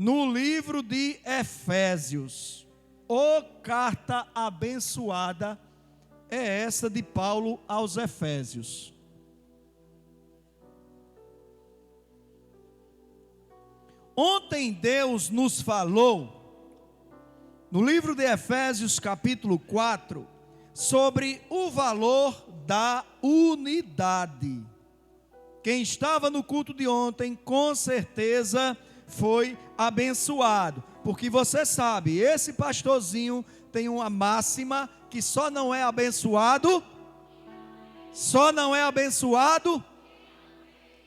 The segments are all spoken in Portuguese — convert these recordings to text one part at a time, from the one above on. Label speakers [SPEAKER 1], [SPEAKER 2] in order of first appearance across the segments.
[SPEAKER 1] no livro de Efésios. Ô carta abençoada é essa de Paulo aos Efésios. Ontem Deus nos falou, no livro de Efésios capítulo 4, sobre o valor da unidade. Quem estava no culto de ontem, com certeza foi abençoado, porque você sabe, esse pastorzinho tem uma máxima que só não é abençoado,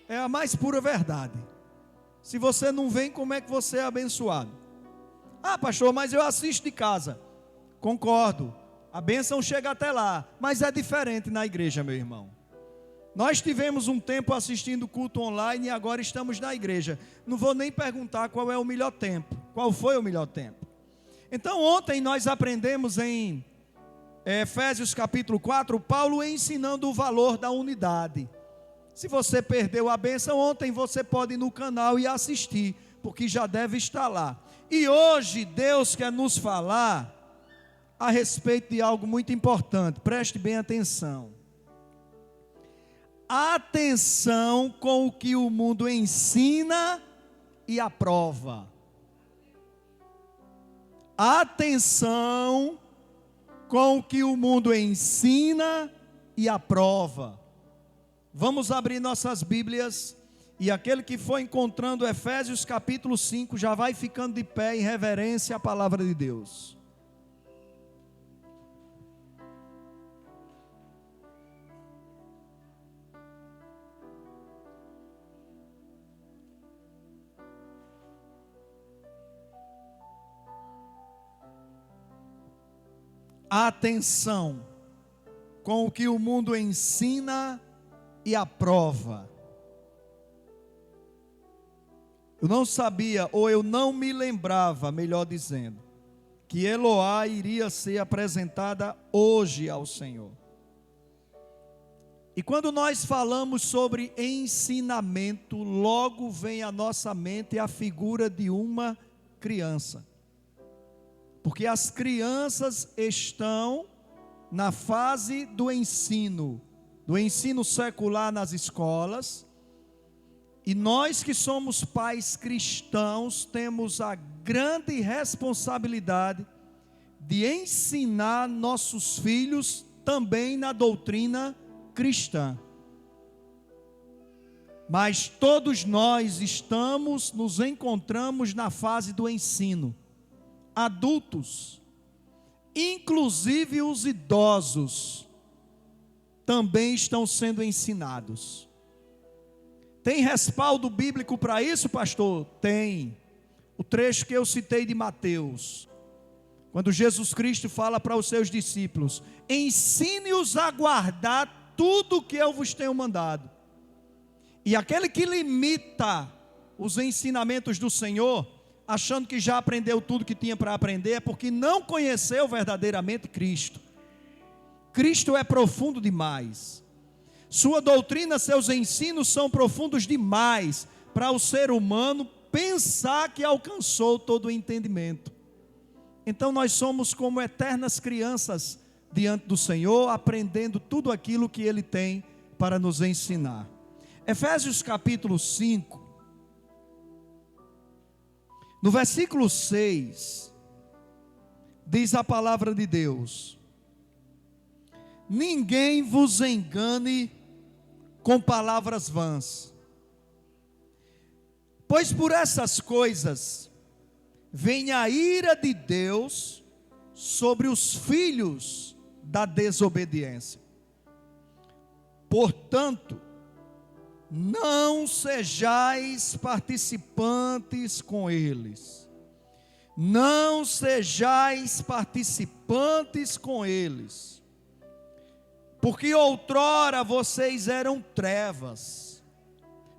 [SPEAKER 1] é a mais pura verdade. Se você não vem, como é que você é abençoado? Ah, pastor, mas eu assisto de casa. Concordo, a bênção chega até lá, mas é diferente na igreja, meu irmão. Nós tivemos um tempo assistindo culto online e agora estamos na igreja. Não vou nem perguntar qual é o melhor tempo, qual foi o melhor tempo. Então ontem nós aprendemos em Efésios capítulo 4, Paulo ensinando o valor da unidade. Se você perdeu a bênção ontem, você pode ir no canal e assistir, porque já deve estar lá. E hoje Deus quer nos falar a respeito de algo muito importante, preste bem atenção. Atenção com o que o mundo ensina e aprova. Atenção com o que o mundo ensina e aprova. Vamos abrir nossas Bíblias, e aquele que for encontrando Efésios capítulo 5, já vai ficando de pé em reverência à palavra de Deus. Atenção com o que o mundo ensina e aprova. Eu não sabia, ou eu não me lembrava, melhor dizendo, que Eloá iria ser apresentada hoje ao Senhor. E quando nós falamos sobre ensinamento, logo vem à nossa mente a figura de uma criança. Porque as crianças estão na fase do ensino secular nas escolas, e nós que somos pais cristãos temos a grande responsabilidade de ensinar nossos filhos também na doutrina cristã. Mas todos nós nos encontramos na fase do ensino. Adultos, inclusive os idosos, também estão sendo ensinados. Tem respaldo bíblico para isso, pastor? Tem. O trecho que eu citei de Mateus, quando Jesus Cristo fala para os seus discípulos: ensine-os a guardar tudo o que eu vos tenho mandado. E aquele que limita os ensinamentos do Senhor, achando que já aprendeu tudo que tinha para aprender, é porque não conheceu verdadeiramente Cristo. Cristo é profundo demais. Sua doutrina, seus ensinos são profundos demais para o ser humano pensar que alcançou todo o entendimento. Então nós somos como eternas crianças diante do Senhor, aprendendo tudo aquilo que Ele tem para nos ensinar. Efésios capítulo 5, no versículo 6, diz a palavra de Deus: ninguém vos engane com palavras vãs, pois por essas coisas vem a ira de Deus sobre os filhos da desobediência. Portanto, não sejais participantes com eles. Não sejais participantes com eles. Porque outrora vocês eram trevas,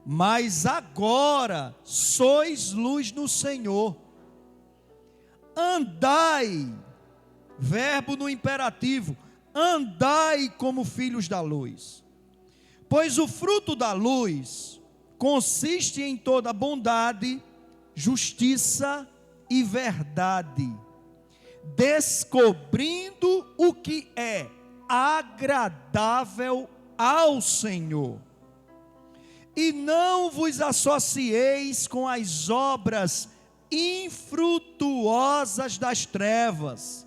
[SPEAKER 1] mas agora sois luz no Senhor. Andai, verbo no imperativo, andai como filhos da luz. Pois o fruto da luz consiste em toda bondade justiça e verdade, descobrindo o que é agradável ao Senhor. E não vos associeis com as obras infrutuosas das trevas,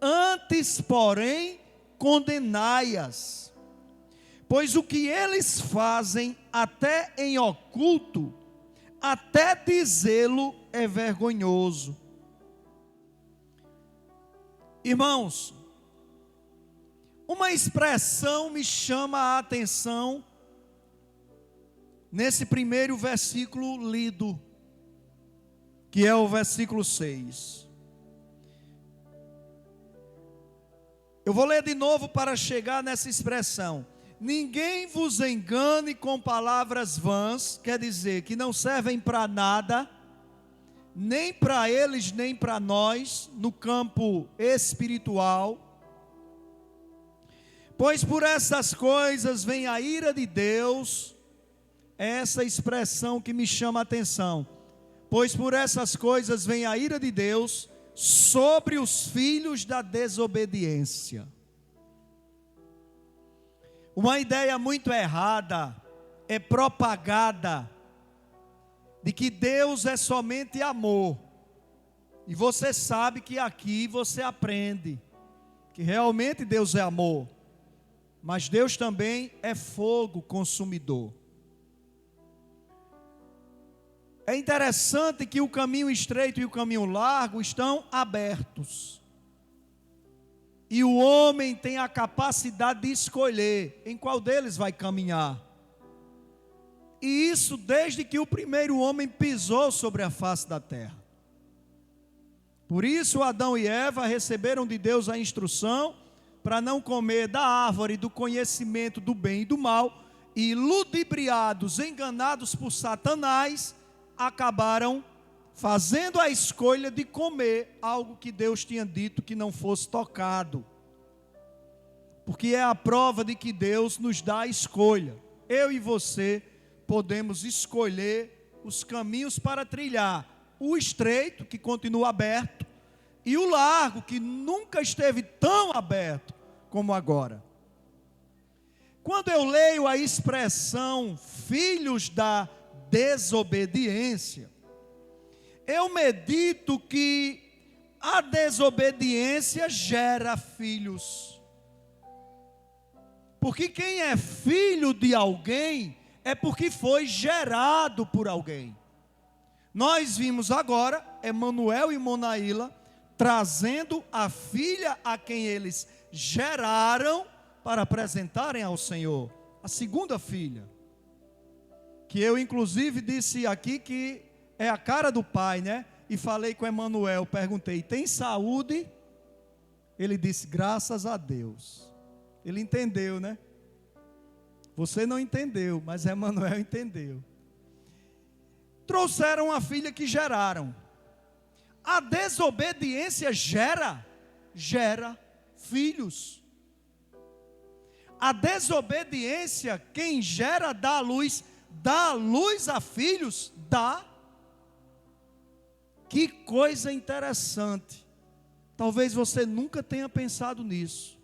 [SPEAKER 1] antes, porém, condenai-as. Pois o que eles fazem, até em oculto, até dizê-lo é vergonhoso. Irmãos, uma expressão me chama a atenção nesse primeiro versículo lido, que é o versículo 6. Eu vou ler de novo para chegar nessa expressão. Ninguém vos engane com palavras vãs, quer dizer, que não servem para nada, nem para eles, nem para nós, no campo espiritual. Pois por essas coisas vem a ira de Deus. Essa expressão que me chama a atenção. Pois por essas coisas vem a ira de Deus sobre os filhos da desobediência. Uma ideia muito errada é propagada de que Deus é somente amor. E você sabe que aqui você aprende que realmente Deus é amor, mas Deus também é fogo consumidor. É interessante que o caminho estreito e o caminho largo estão abertos. E o homem tem a capacidade de escolher em qual deles vai caminhar. E isso desde que o primeiro homem pisou sobre a face da terra. Por isso Adão e Eva receberam de Deus a instrução para não comer da árvore do conhecimento do bem e do mal, e ludibriados, enganados por Satanás, acabaram fazendo a escolha de comer algo que Deus tinha dito que não fosse tocado. Porque é a prova de que Deus nos dá a escolha. Eu e você podemos escolher os caminhos para trilhar. O estreito, que continua aberto, e o largo, que nunca esteve tão aberto como agora. Quando eu leio a expressão filhos da desobediência, eu medito que a desobediência gera filhos. Porque quem é filho de alguém é porque foi gerado por alguém. Nós vimos agora Emanuel e Monaíla trazendo a filha a quem eles geraram para apresentarem ao Senhor, a segunda filha, que eu inclusive disse aqui que é a cara do pai, né? E falei com Emanuel, perguntei, tem saúde? Ele disse, graças a Deus. Ele entendeu, né? Você não entendeu, mas Emanuel entendeu. Trouxeram a filha que geraram. A desobediência gera filhos. A desobediência, quem gera dá luz a filhos, dá. Que coisa interessante. Talvez você nunca tenha pensado nisso.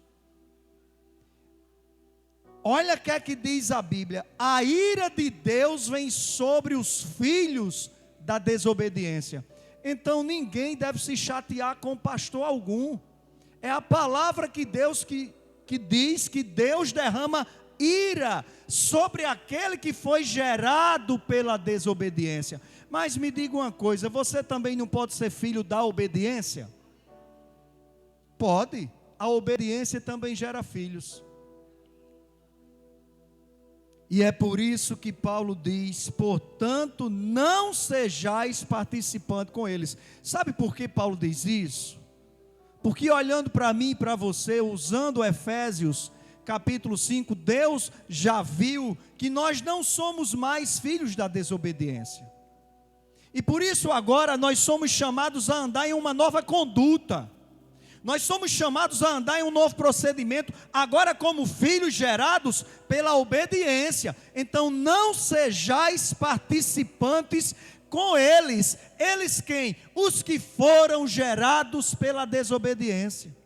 [SPEAKER 1] Olha o que é que diz a Bíblia. A ira de Deus vem sobre os filhos da desobediência. Então ninguém deve se chatear com pastor algum. É a palavra que Deus que diz que Deus derrama ira sobre aquele que foi gerado pela desobediência. Mas me diga uma coisa, você também não pode ser filho da obediência? Pode. A obediência também gera filhos. E é por isso que Paulo diz, portanto, não sejais participantes com eles. Sabe por que Paulo diz isso? Porque olhando para mim e para você, usando Efésios capítulo 5, Deus já viu que nós não somos mais filhos da desobediência. E por isso agora nós somos chamados a andar em uma nova conduta. Nós somos chamados a andar em um novo procedimento, agora como filhos gerados pela obediência. Então não sejais participantes com eles. Eles quem? Os que foram gerados pela desobediência.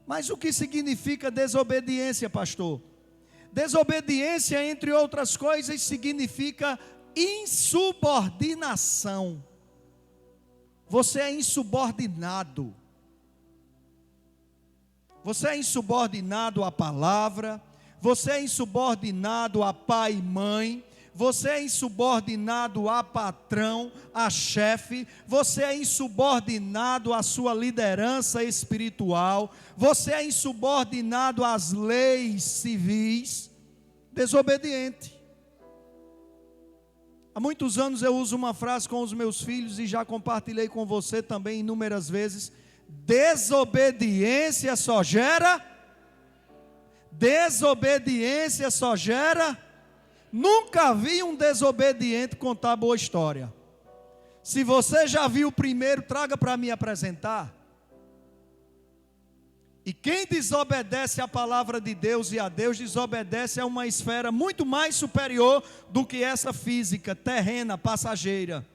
[SPEAKER 1] Mas o que significa desobediência, pastor? Desobediência, entre outras coisas, significa insubordinação. Você é insubordinado. Você é insubordinado à palavra. Você é insubordinado a pai e mãe. Você é insubordinado a patrão, a chefe. Você é insubordinado à sua liderança espiritual. Você é insubordinado às leis civis. Desobediente. Há muitos anos eu uso uma frase com os meus filhos e já compartilhei com você também inúmeras vezes. Desobediência só gera. Nunca vi um desobediente contar boa história. Se você já viu o primeiro, traga para me apresentar. E quem desobedece à palavra de Deus e a Deus, desobedece a uma esfera muito mais superior do que essa física, terrena, passageira.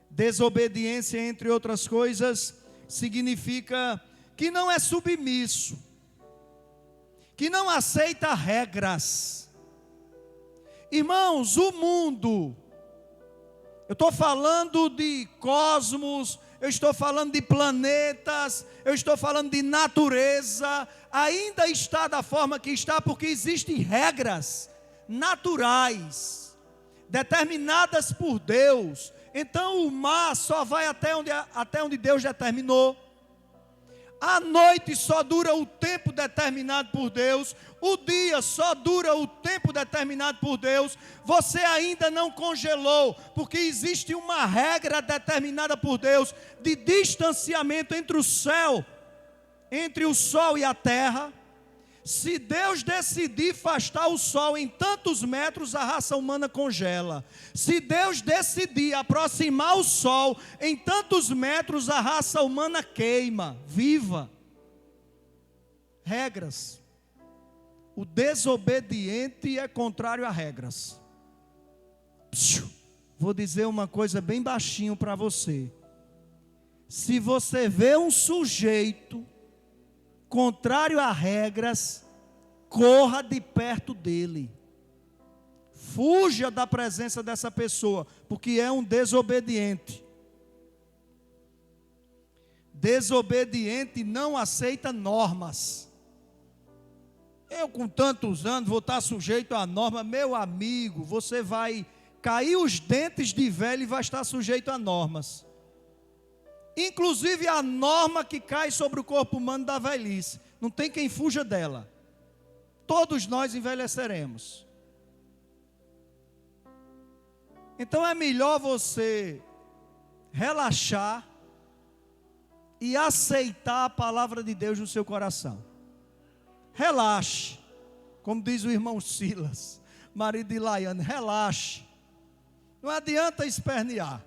[SPEAKER 1] Desobediência, entre outras coisas, significa que não é submisso, que não aceita regras. Irmãos, o mundo, eu estou falando de cosmos, eu estou falando de planetas, eu estou falando de natureza, ainda está da forma que está, porque existem regras naturais, determinadas por Deus. Então o mar só vai até onde Deus determinou. A noite só dura o tempo determinado por Deus. O dia só dura o tempo determinado por Deus. Você ainda não congelou, porque existe uma regra determinada por Deus de distanciamento entre o céu, entre o sol e a terra. Se Deus decidir afastar o sol em tantos metros, a raça humana congela. Se Deus decidir aproximar o sol em tantos metros, a raça humana queima, viva. Regras. O desobediente é contrário a regras. Vou dizer uma coisa bem baixinho para você. Se você vê um sujeito contrário a regras, corra de perto dele. Fuja da presença dessa pessoa, porque é um desobediente. Desobediente não aceita normas. Eu com tantos anos vou estar sujeito à norma. Meu amigo, você vai cair os dentes de velho e vai estar sujeito a normas. Inclusive a norma que cai sobre o corpo humano da velhice. Não tem quem fuja dela. Todos nós envelheceremos. Então é melhor você relaxar e aceitar a palavra de Deus no seu coração. Relaxe. Como diz o irmão Silas, marido de Laiane, relaxe. Não adianta espernear.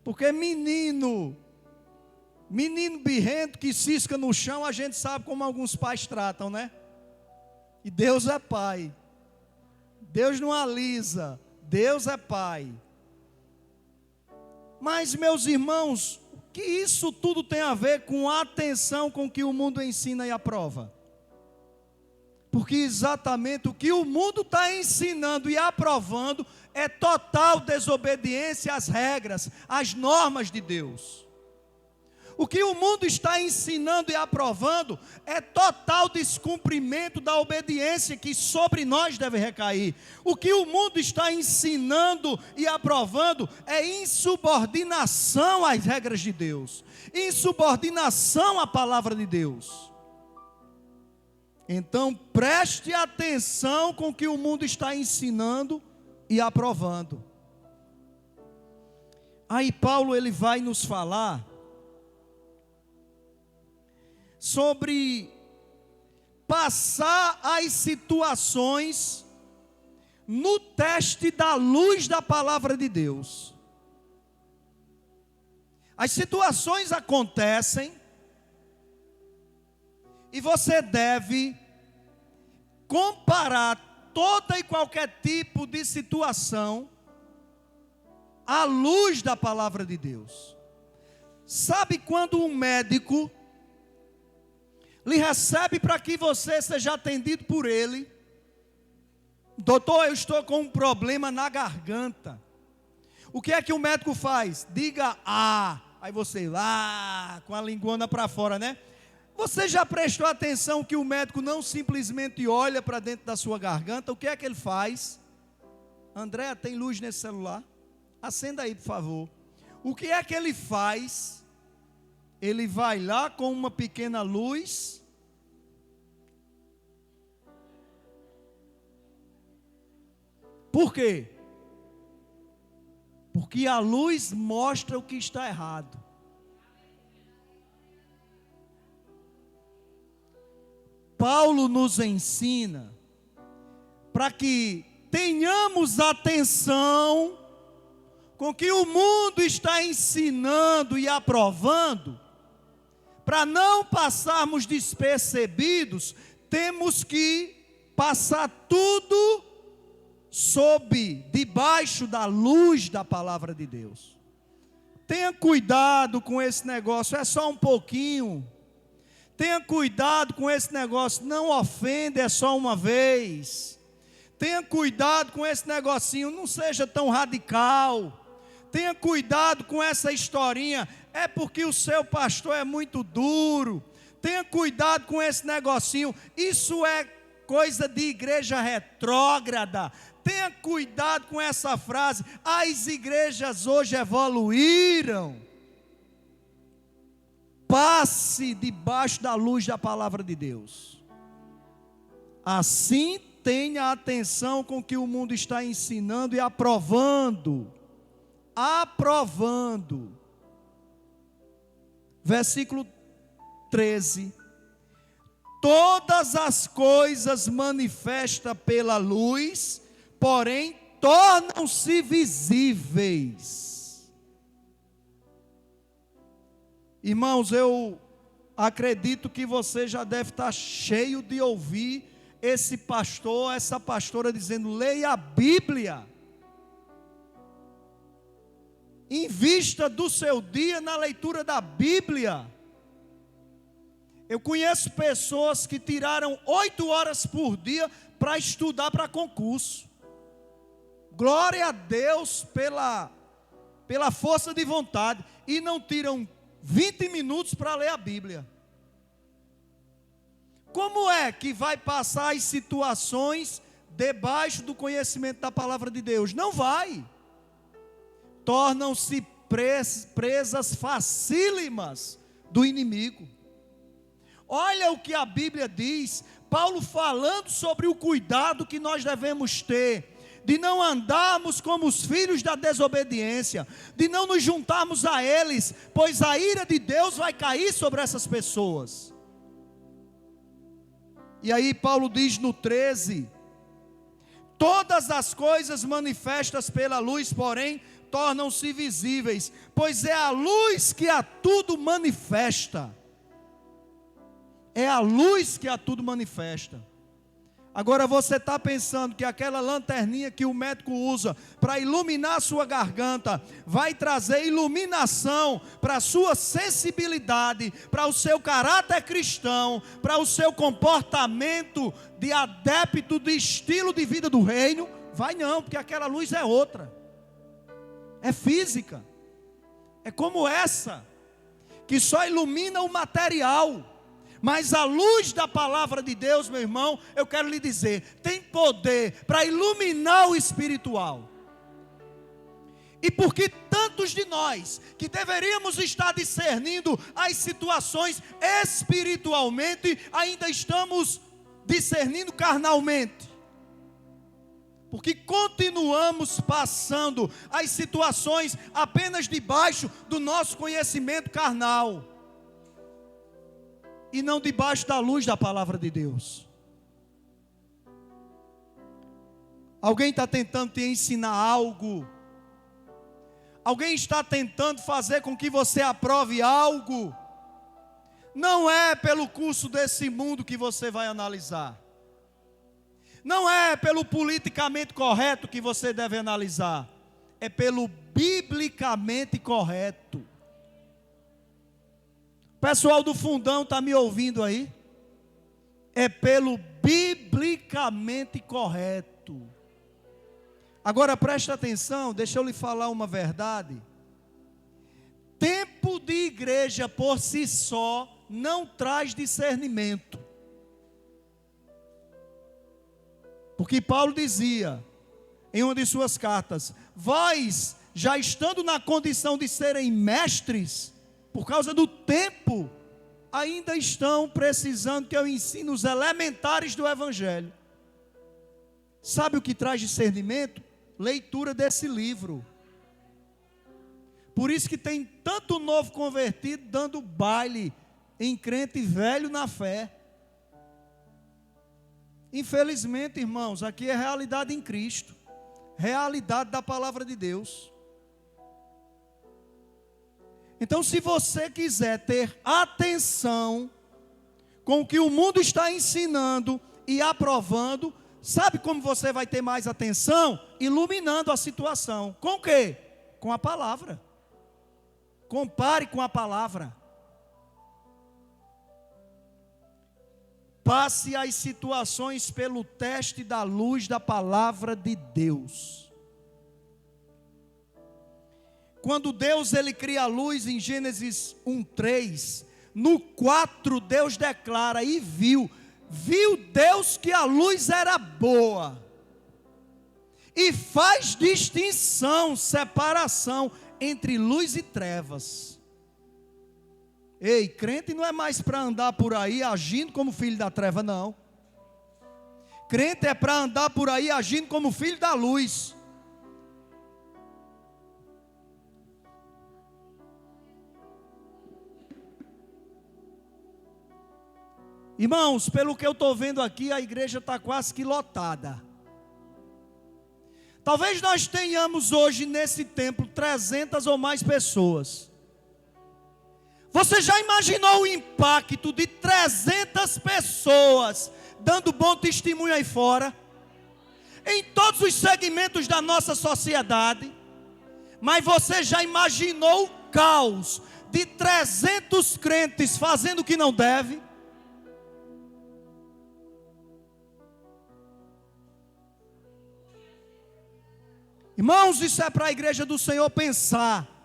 [SPEAKER 1] Porque menino birrento que cisca no chão, a gente sabe como alguns pais tratam, né? E Deus é pai. Deus não alisa. Deus é pai. Mas, meus irmãos, o que isso tudo tem a ver com a atenção com que o mundo ensina e aprova? Porque exatamente o que o mundo está ensinando e aprovando é total desobediência às regras, às normas de Deus. O que o mundo está ensinando e aprovando é total descumprimento da obediência que sobre nós deve recair. O que o mundo está ensinando e aprovando é insubordinação às regras de Deus, insubordinação à palavra de Deus. Então preste atenção com o que o mundo está ensinando e aprovando. Aí Paulo ele vai nos falar sobre passar as situações no teste da luz da palavra de Deus. As situações acontecem e você deve comparar toda e qualquer tipo de situação à luz da palavra de Deus. Sabe quando um médico lhe recebe para que você seja atendido por ele? Doutor, eu estou com um problema na garganta. O que é que o médico faz? Diga ah. Aí você lá, com a linguana para fora, né? Você já prestou atenção que o médico não simplesmente olha para dentro da sua garganta? O que é que ele faz? André, tem luz nesse celular? Acenda aí, por favor. O que é que ele faz? Ele vai lá com uma pequena luz. Por quê? Porque a luz mostra o que está errado. Paulo nos ensina para que tenhamos atenção com que o mundo está ensinando e aprovando, para não passarmos despercebidos, temos que passar tudo debaixo da luz da palavra de Deus. Tenha cuidado com esse negócio, é só um pouquinho. Tenha cuidado com esse negócio, não ofenda, é só uma vez. Tenha cuidado com esse negocinho, não seja tão radical. Tenha cuidado com essa historinha, é porque o seu pastor é muito duro. Tenha cuidado com esse negocinho, isso é coisa de igreja retrógrada. Tenha cuidado com essa frase, as igrejas hoje evoluíram. Passe debaixo da luz da palavra de Deus. Assim tenha atenção com o que o mundo está ensinando e aprovando. Aprovando. Versículo 13. Todas as coisas manifestas pela luz, porém tornam-se visíveis. Irmãos, eu acredito que você já deve estar cheio de ouvir esse pastor, essa pastora dizendo: leia a Bíblia. Invista do seu dia na leitura da Bíblia. Eu conheço pessoas que tiraram 8 horas por dia para estudar para concurso. Glória a Deus pela força de vontade. E não tiram 20 minutos para ler a Bíblia. Como é que vai passar as situações debaixo do conhecimento da palavra de Deus? Não vai. Tornam-se presas facílimas do inimigo. Olha o que a Bíblia diz, Paulo falando sobre o cuidado que nós devemos ter, de não andarmos como os filhos da desobediência, de não nos juntarmos a eles, pois a ira de Deus vai cair sobre essas pessoas. E aí Paulo diz no 13, todas as coisas manifestas pela luz, porém, tornam-se visíveis, pois é a luz que a tudo manifesta. É a luz que a tudo manifesta. Agora você está pensando que aquela lanterninha que o médico usa para iluminar a sua garganta, vai trazer iluminação para a sua sensibilidade, para o seu caráter cristão, para o seu comportamento de adepto de estilo de vida do reino? Vai não, porque aquela luz é outra. É física. É como essa, que só ilumina o material. Mas a luz da palavra de Deus, meu irmão, eu quero lhe dizer, tem poder para iluminar o espiritual. E porque tantos de nós, que deveríamos estar discernindo as situações espiritualmente, ainda estamos discernindo carnalmente. Porque continuamos passando as situações apenas debaixo do nosso conhecimento carnal. E não debaixo da luz da palavra de Deus. Alguém está tentando te ensinar algo. Alguém está tentando fazer com que você aprove algo. Não é pelo curso desse mundo que você vai analisar. Não é pelo politicamente correto que você deve analisar, é pelo biblicamente correto. O pessoal do fundão está me ouvindo aí? É pelo biblicamente correto. Agora preste atenção, deixa eu lhe falar uma verdade. Tempo de igreja por si só não traz discernimento. Porque Paulo dizia em uma de suas cartas: vós, já estando na condição de serem mestres, por causa do tempo, ainda estão precisando que eu ensine os elementares do Evangelho. Sabe o que traz discernimento? Leitura desse livro. Por isso que tem tanto novo convertido dando baile em crente velho na fé. Infelizmente, irmãos, aqui é realidade em Cristo, realidade da palavra de Deus. Então, se você quiser ter atenção com o que o mundo está ensinando e aprovando, sabe como você vai ter mais atenção? Iluminando a situação. Com o quê? Com a palavra. Compare com a palavra. Passe as situações pelo teste da luz da palavra de Deus. Quando Deus ele cria a luz em Gênesis 1:3, no 4 Deus declara: e viu Deus que a luz era boa, e faz distinção, separação entre luz e trevas. Ei, crente não é mais para andar por aí agindo como filho da treva, não. Crente é para andar por aí agindo como filho da luz. Irmãos, pelo que eu estou vendo aqui, a igreja está quase que lotada. Talvez nós tenhamos hoje nesse templo 300 ou mais pessoas. Você já imaginou o impacto de 300 pessoas dando bom testemunho aí fora? Em todos os segmentos da nossa sociedade. Mas você já imaginou o caos de 300 crentes fazendo o que não deve? Irmãos, isso é para a igreja do Senhor pensar.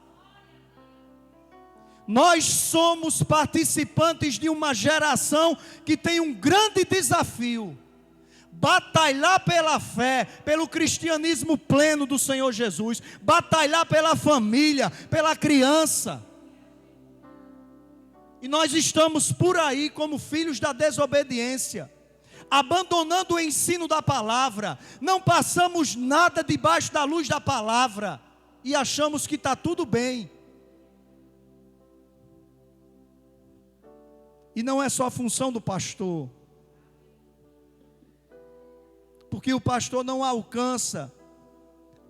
[SPEAKER 1] Nós somos participantes de uma geração que tem um grande desafio: batalhar pela fé, pelo cristianismo pleno do Senhor Jesus, batalhar pela família, pela criança. E nós estamos por aí como filhos da desobediência, abandonando o ensino da palavra, não passamos nada debaixo da luz da palavra e achamos que está tudo bem. E não é só a função do pastor, porque o pastor não alcança.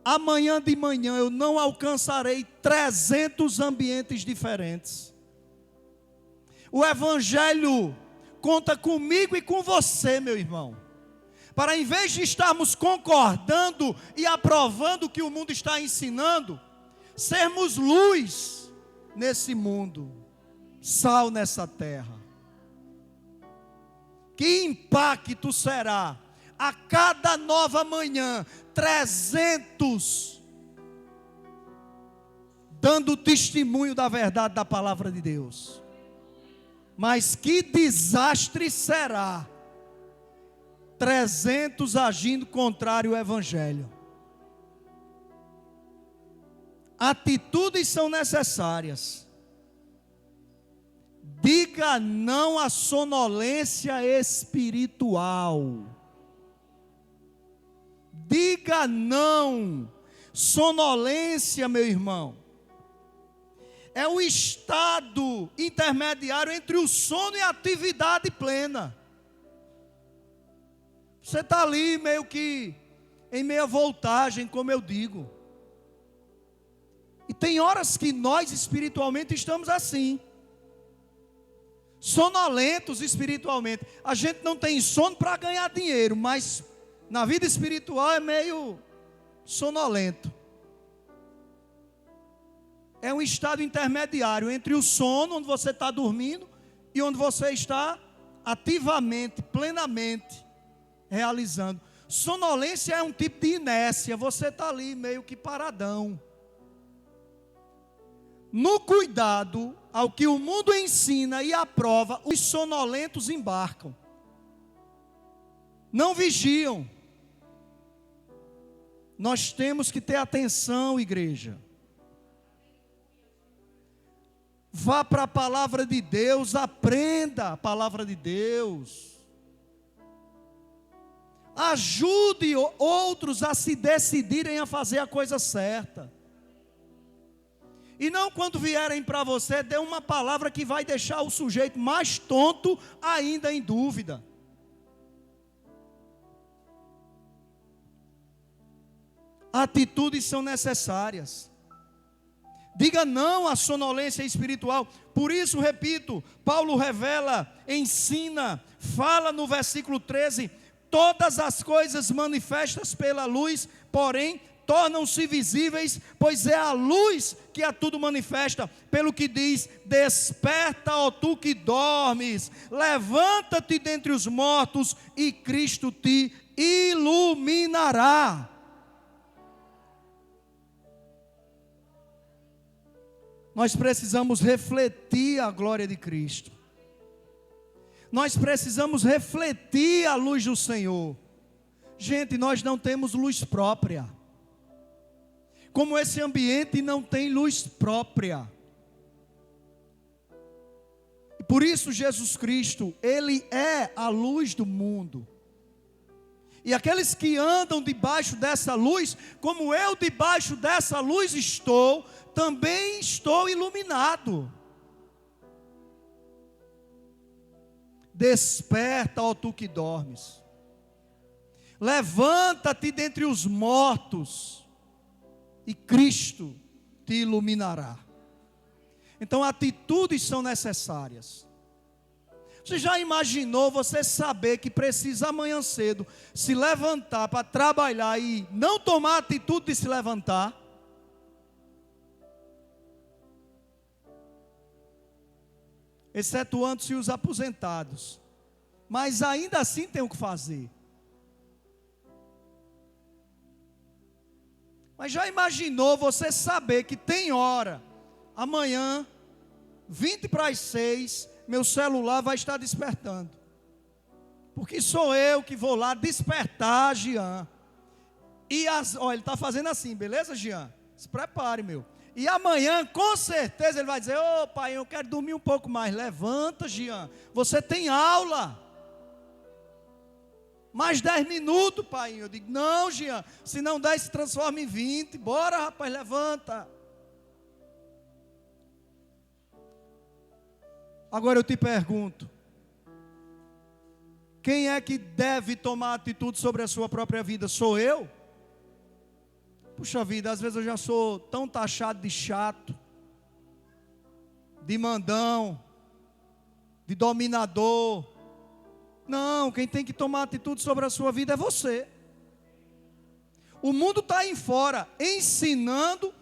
[SPEAKER 1] Amanhã de manhã eu não alcançarei 300 ambientes diferentes. O Evangelho conta comigo e com você, meu irmão, para em vez de estarmos concordando e aprovando o que o mundo está ensinando, sermos luz nesse mundo, sal nessa terra. Que impacto será a cada nova manhã 300 dando testemunho da verdade da palavra de Deus. Mas que desastre será 300 agindo contrário ao Evangelho. Atitudes são necessárias. Diga não à sonolência espiritual. Diga não. Sonolência, meu irmão, é o estado intermediário entre o sono e a atividade plena. Você está ali meio que em meia voltagem, como eu digo. E tem horas que nós espiritualmente estamos assim, sonolentos espiritualmente. A gente não tem sono para ganhar dinheiro, mas na vida espiritual é meio sonolento. É um estado intermediário entre o sono, onde você está dormindo, e onde você está ativamente, plenamente realizando. Sonolência é um tipo de inércia, você está ali meio que paradão. No cuidado ao que o mundo ensina e aprova, os sonolentos embarcam. Não vigiam. Nós temos que ter atenção, igreja. Vá para a palavra de Deus, aprenda a palavra de Deus. Ajude outros a se decidirem a fazer a coisa certa. E não quando vierem para você, dê uma palavra que vai deixar o sujeito mais tonto ainda em dúvida. Atitudes são necessárias. Diga não à sonolência espiritual. Por isso, repito, Paulo revela, ensina, fala no versículo 13: todas as coisas manifestas pela luz, porém, tornam-se visíveis, pois é a luz que a tudo manifesta. Pelo que diz: desperta, ó tu que dormes, levanta-te dentre os mortos, e Cristo te iluminará. Nós precisamos refletir a glória de Cristo. Nós precisamos refletir a luz do Senhor. Gente, nós não temos luz própria. Como esse ambiente não tem luz própria. E por isso Jesus Cristo, Ele é a luz do mundo. E aqueles que andam debaixo dessa luz, como eu debaixo dessa luz estou, também estou iluminado. Desperta, ó tu que dormes. Levanta-te dentre os mortos, e Cristo te iluminará. Então atitudes são necessárias. Você já imaginou você saber que precisa amanhã cedo se levantar para trabalhar e não tomar a atitude de se levantar? Excetuando-se os aposentados. Mas ainda assim tem o que fazer. Mas já imaginou você saber que tem hora, amanhã, 20 para as 6, meu celular vai estar despertando. Porque sou eu que vou lá despertar Jean. Olha, ele está fazendo assim, beleza, Jean? Se prepare, meu. E amanhã, com certeza, ele vai dizer: ô pai, eu quero dormir um pouco mais. Levanta, Jean, você tem aula. Mais 10 minutos, pai. Eu digo: não, Jean, se não 10 se transforma em 20. Bora, rapaz, levanta. Agora eu te pergunto: quem é que deve tomar atitude sobre a sua própria vida? Sou eu? Puxa vida, às vezes eu já sou tão taxado de chato, de mandão, de dominador. Não, quem tem que tomar atitude sobre a sua vida é você. O mundo está aí fora, ensinando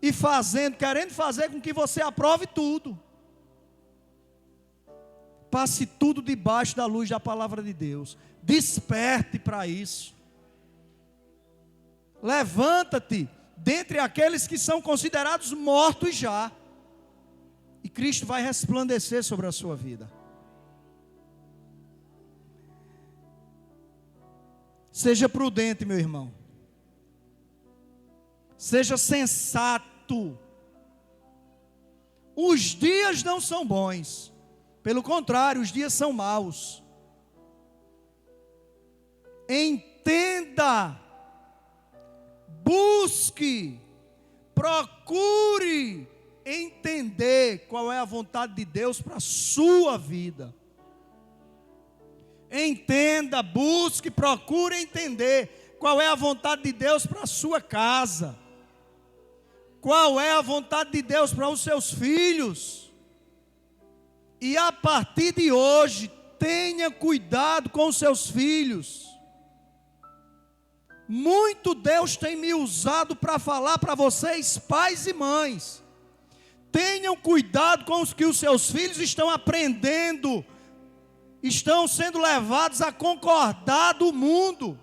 [SPEAKER 1] e fazendo, querendo fazer com que você aprove tudo. Passe tudo debaixo da luz da palavra de Deus. Desperte para isso. Levanta-te dentre aqueles que são considerados mortos já. E Cristo vai resplandecer sobre a sua vida. Seja prudente, meu irmão. Seja sensato. Os dias não são bons. Pelo contrário, os dias são maus. Entenda, busque, procure entender qual é a vontade de Deus para a sua vida. Entenda, busque, procure entender qual é a vontade de Deus para a sua casa. Qual é a vontade de Deus para os seus filhos. E a partir de hoje, tenha cuidado com os seus filhos. muito Deus tem me usado para falar para vocês, pais e mães. Tenham cuidado com os que os seus filhos estão aprendendo, estão sendo levados a concordar do mundo.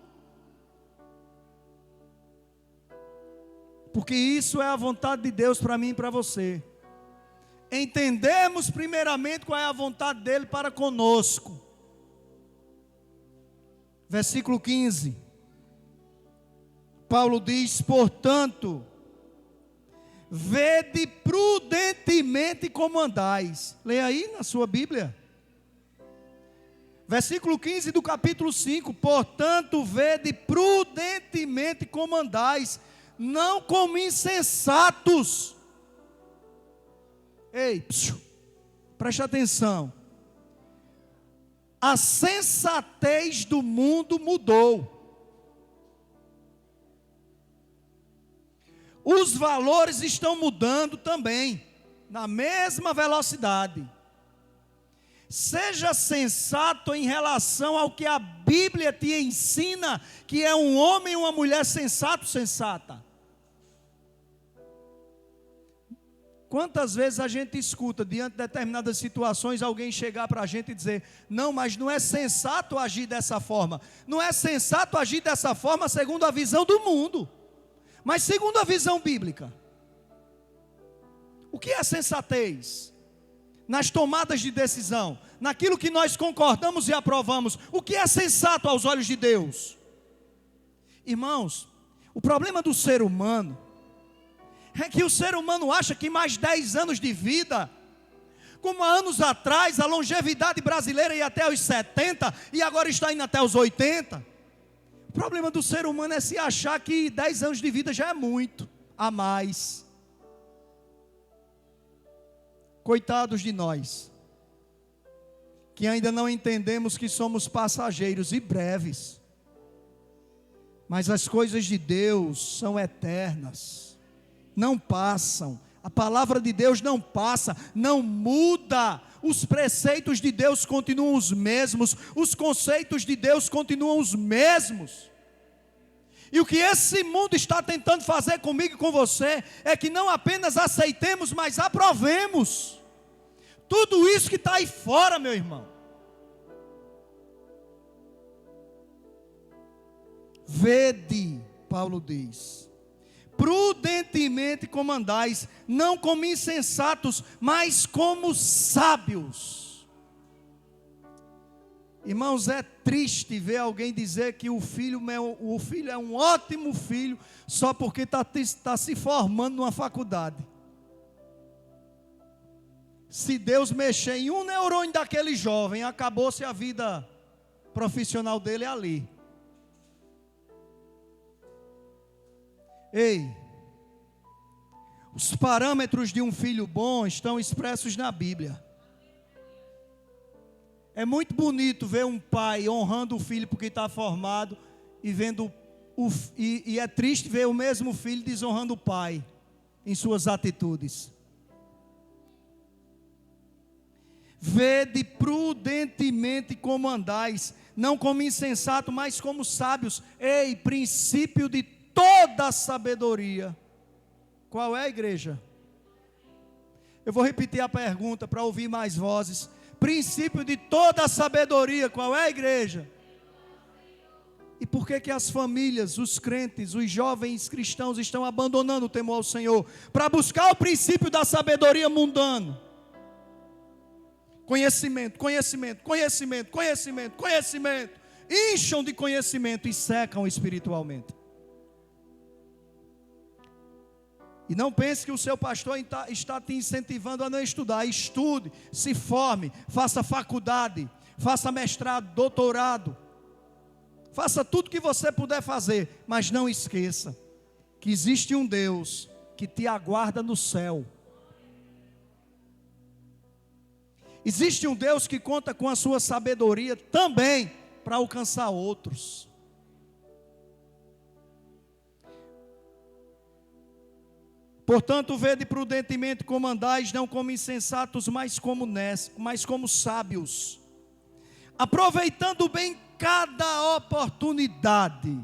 [SPEAKER 1] Porque isso é a vontade de Deus para mim e para você. Entendemos primeiramente qual é a vontade dele para conosco. Versículo 15. Paulo diz: portanto, vede prudentemente como andais. Leia aí na sua Bíblia. Versículo 15 do capítulo 5. Portanto, vede prudentemente como andais, não como insensatos. Ei, preste atenção. A sensatez do mundo mudou. Os valores estão mudando também, na mesma velocidade. Seja sensato em relação ao que a Bíblia te ensina, que é um homem e uma mulher sensato, sensata. Quantas vezes a gente escuta, diante de determinadas situações, alguém chegar para a gente e dizer: não, mas não é sensato agir dessa forma. Não é sensato agir dessa forma segundo a visão do mundo, mas segundo a visão bíblica. O que é sensatez? Nas tomadas de decisão, naquilo que nós concordamos e aprovamos. O que é sensato aos olhos de Deus? Irmãos, o problema do ser humano é que o ser humano acha que mais 10 anos de vida, como há anos atrás, a longevidade brasileira ia até os 70 e agora está indo até os 80. O problema do ser humano é se achar que 10 anos de vida já é muito a mais. Coitados de nós, que ainda não entendemos que somos passageiros e breves, mas as coisas de Deus são eternas. Não passam, a palavra de Deus não passa, não muda, os preceitos de Deus continuam os mesmos, os conceitos de Deus continuam os mesmos. E o que esse mundo está tentando fazer comigo e com você, é que não apenas aceitemos, mas aprovemos tudo isso que está aí fora, meu irmão. Vede, Paulo diz, prudentemente como andais, não como insensatos, mas como sábios. Irmãos, é triste ver alguém dizer que o filho é um ótimo filho, só porque está se formando numa faculdade. Se Deus mexer em um neurônio daquele jovem, acabou-se a vida profissional dele ali. Ei, os parâmetros de um filho bom estão expressos na Bíblia. É muito bonito ver um pai honrando o filho porque está formado, e é triste ver o mesmo filho desonrando o pai em suas atitudes. Vede prudentemente como andais, não como insensato, mas como sábios. Ei, princípio de toda a sabedoria. Qual é, a igreja? Eu vou repetir a pergunta para ouvir mais vozes. Princípio de toda a sabedoria. Qual é, a igreja? E por que as famílias, os crentes, os jovens cristãos estão abandonando o temor ao Senhor para buscar o princípio da sabedoria mundana? Conhecimento, conhecimento, conhecimento, conhecimento, conhecimento. Incham de conhecimento e secam espiritualmente. E não pense que o seu pastor está te incentivando a não estudar. Estude, se forme, faça faculdade, faça mestrado, doutorado. Faça tudo que você puder fazer, mas não esqueça que existe um Deus que te aguarda no céu. Existe um Deus que conta com a sua sabedoria também para alcançar outros. Portanto, vede prudentemente como andais, não como insensatos, mas como sábios, aproveitando bem cada oportunidade.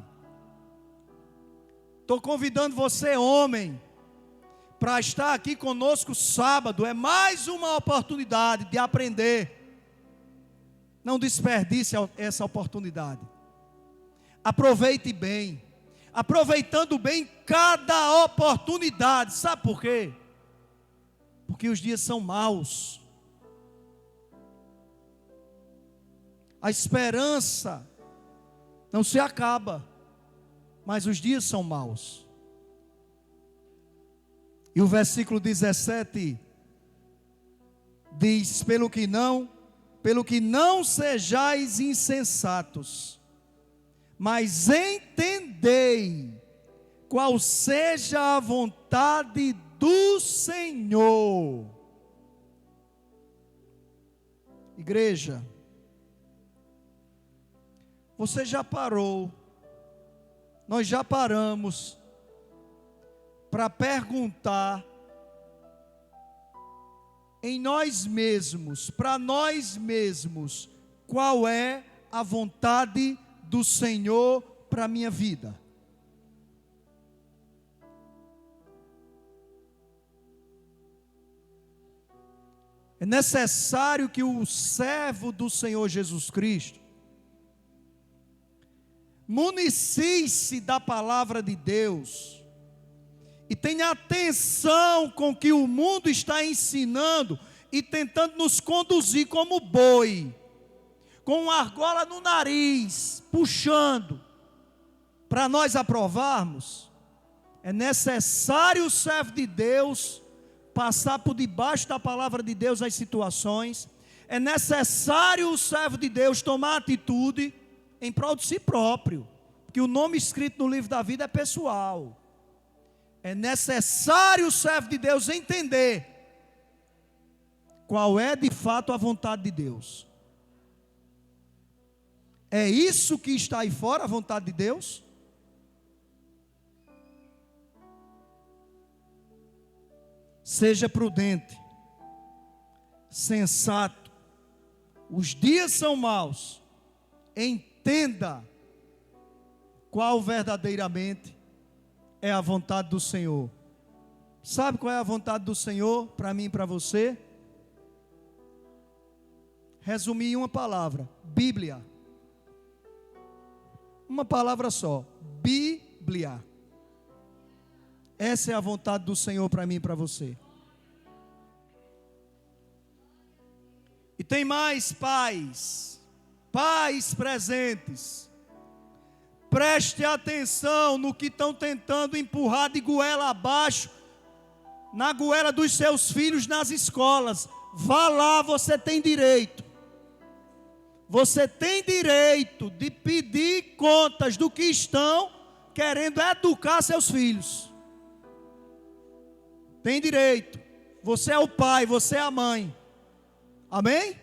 [SPEAKER 1] Estou convidando você, homem, para estar aqui conosco sábado. É mais uma oportunidade de aprender. Não desperdice essa oportunidade. Aproveite bem. Aproveitando bem cada oportunidade. Sabe por quê? Porque os dias são maus. A esperança não se acaba, mas os dias são maus. E o versículo 17 diz: pelo que não sejais insensatos, mas entendei qual seja a vontade do Senhor. Igreja, você já parou, nós já paramos para perguntar em nós mesmos, para nós mesmos, qual é a vontade do Senhor para a minha vida? É necessário que o servo do Senhor Jesus Cristo municie-se da palavra de Deus e tenha atenção com o que o mundo está ensinando e tentando nos conduzir como boi, com uma argola no nariz, puxando, para nós aprovarmos. É necessário o servo de Deus passar por debaixo da palavra de Deus as situações. É necessário o servo de Deus tomar atitude em prol de si próprio, porque o nome escrito no livro da vida é pessoal. É necessário o servo de Deus entender qual é de fato a vontade de Deus. É isso que está aí fora, a vontade de Deus? Seja prudente, sensato, os dias são maus, entenda qual verdadeiramente é a vontade do Senhor. Sabe qual é a vontade do Senhor para mim e para você? Resumir em uma palavra: Bíblia. Uma palavra só: Bíblia. Essa é a vontade do Senhor para mim e para você. E tem mais, pais presentes. Preste atenção no que estão tentando empurrar de goela abaixo, na goela dos seus filhos nas escolas. Vá lá, você tem direito. Você tem direito de pedir contas do que estão querendo educar seus filhos. Tem direito. Você é o pai, você é a mãe. Amém?